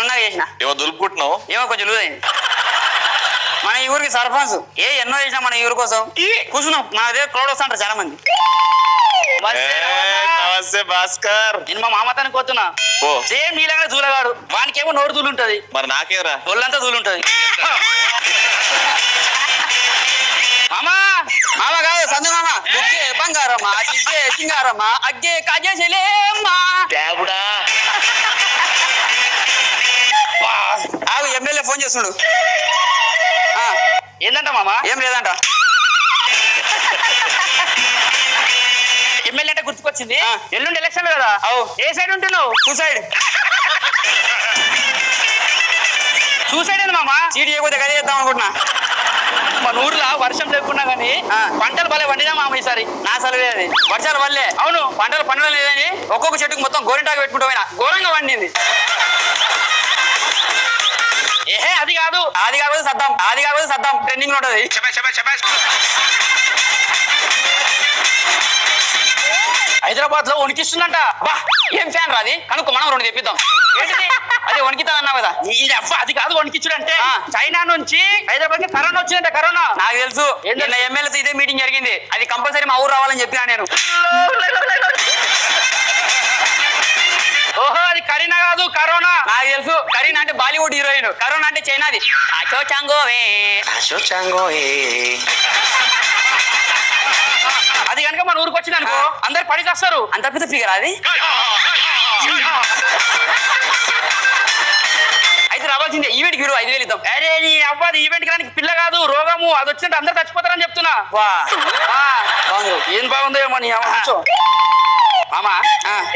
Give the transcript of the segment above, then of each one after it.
ఉన్నా చేసిన ఏమో దులుపుకుంటున్నావు ఏమో కొంచెం లూజ్ అయింది. మన ఈ ఊరికి సర్పంచ్ ఎన్నో చేసినా మన ఈ ఊరి కోసం కూర్చున్నాం. నా దగ్గర క్రౌడ్ వస్తుంటారు చాలా మంది. నమస్తే భాస్కర్. నేను మా మామతానికి పోతున్నా. సేమ్ నీలాగా దూలగాడు. వానికేమో నోరు దూలు ఉంటది, మరి నాకేరా ఒళ్ళంతా దూలు ఉంటది. మామా మామ కాదు సందు మామ. బుగ్గే బంగారమ్మా, సిగ్గే సింగారమ్మా, అగ్గే కాజేసేలేమ్మా. ఆగు, ఎమ్మెల్యే ఫోన్ చేస్తున్నాడు. ఏందంట మామ? ఏం లేదంట. ఎమ్మెల్యే అంటే గుర్తుకొచ్చింది. ఎల్లుండి ఎలక్షన్ కదా. ఏ సైడ్ ఉంటున్నావు? సూసైడ్. సూసైడ్ ఏంది మామ? సీట్ చేయకపోతే గదే చేద్దాం అనుకుంటున్నా. మన ఊర్లో వర్షం లేకున్నా గానీ పంటలు భలే పండినా మామ ఈసారి. నా సలవే అది. వర్షాలు వల్లే. అవును, పంటలు పండడం లేదని ఒక్కొక్క చెట్టుకు మొత్తం గోరింటాకు పెట్టుకుంటూ పోయినా ఘోరంగా పండింది. ఏహే అది కాకపోతే సద్దాం ట్రెండింగ్ లో ఉంటది. హైదరాబాద్ లో వణికిస్తుందంట. బా ఏం ఫ్యాన్ రాది కనుక్కో, మనం 2 తెప్పిద్దాం. ఏంటిది? అదే వణికితా అన్నావు కదా. అది కాదు వణికిచ్చుడు అంటే. చైనా నుంచి హైదరాబాద్ కి కరోనా వచ్చిందంట. కరోనా నాకు తెలుసు. నిన్న ఎమ్మెల్యేతో ఇదే మీటింగ్ జరిగింది. అది కంపల్సరీ మా ఊరు రావాలని చెప్పినా నేను. ఓహో, అది కరీనా కాదు, కరోనా. నాకు తెలుసు. కరీనా అంటే బాలీవుడ్ హీరోయిన్, కరోనా అంటే చైనాది. అచో చాంగోవే. అది కనుక మన ఊరికి వచ్చింది అనుకో, అందరు పడి చేస్తారు. అంత పెద్ద ఫిగర్ అది. అయితే రావాల్సిందే. ఈవెంట్ కి 5,000 ఇద్దాం. అరే నీ అవ్వదు, ఈవెంట్ కి రానికి పిల్ల కాదు, రోగము. అది వచ్చినట్టు అందరు చచ్చిపోతారని చెప్తున్నా. ఏం బాగుందో ఏమో నీ అవ్వ. మామా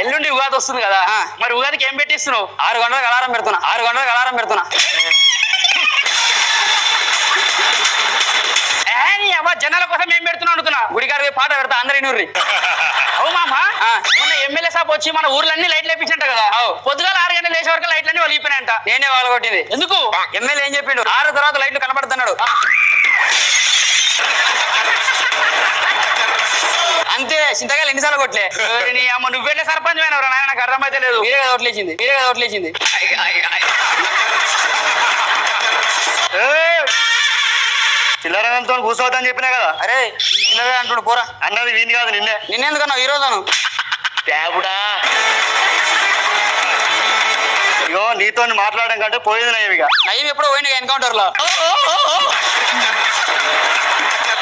ఎల్లుండి ఉగాది వస్తుంది కదా, మరి ఉగాదికి ఏం పెట్టిస్తున్నావు? 6 గంటలకు అలారం పెడుతున్నా. జనాల కోసం ఏం పెడుతున్నావు అనుకున్నా. గుడికారు పాట పెడతా, అందరి నూర్రి. అవు మామా, మొన్న ఎమ్మెల్యే సాబ్ వచ్చి మన ఊర్లన్నీ లైట్లు వేపించంట కదా. పొద్దుగాల 6 గంటలు లేచే వరకు లైట్లన్నీ వలిగిపోయినాయంట. నేనే వాళ్ళగొట్టింది. ఎందుకు? ఎమ్మెల్యే ఏం చెప్పిండు? 6 తర్వాత లైట్లు కనబడుతున్నాడు అంతే. చింతకాయలు ఎన్నిసార్లు కొట్లే. నీ అమ్మ నువ్వెళ్ళే సర్పంచ్ అయినవరా నాయన, నాకు అర్థమైతే లేదు. మీరే కదా ఓట్లేసింది. చిల్లరంతో కూర్చోవద్దని చెప్పినా కదా. అరే చిల్లరే అంటుడు పోరా. అన్నది వీని కాదు, నిన్నెందుకన్నావు ఈ రోజు? ఇగో నీతో మాట్లాడడం కంటే పోయేది నయ్యవిగా. నయ్యం ఎప్పుడో పోయినా ఎన్కౌంటర్ లో.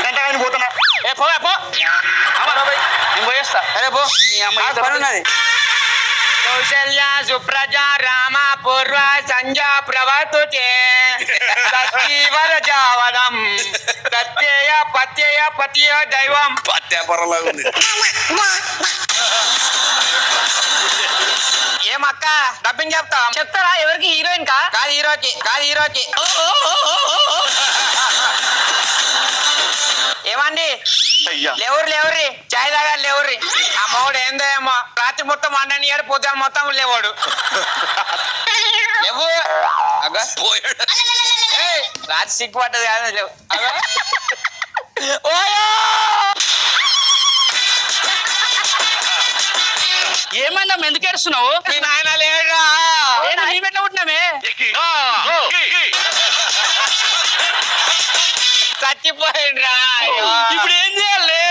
గంట పోతున్నా. పో నేను పోయేస్తా. అరే పో, పని ఉన్నది. కౌశల్య సుప్రజ రామ పూర్వ సంజా ప్రవర్తుతే సత్యవరజావదం సత్యేయ పత్యేయ పతియ దైవం. పత్యాపరలాగా ఉంది. ఏమక్క డబ్బింగ్ చెప్తారా? ఎవరికి? హీరోయిన్ కాదు హీరోకి. ఏమండి లేవర్రి చాయ్ తాగా లేవర్రి. ఆ మోడు ఏందో ఏమో రాత్రి మొత్తం వండనియాడు, పొద్దున మొత్తం లేవాడు. లేవు రాత్రి సిగ్గు పడ్డది కాదు. లేవు ఏమన్నా ఎందుకు ఏడుస్తున్నావు? మీ నాయన లేడా? ఎట్లా పుట్టినామే? చచ్చిపోయిండ్రా. ఇప్పుడు ఏం చేయాలి?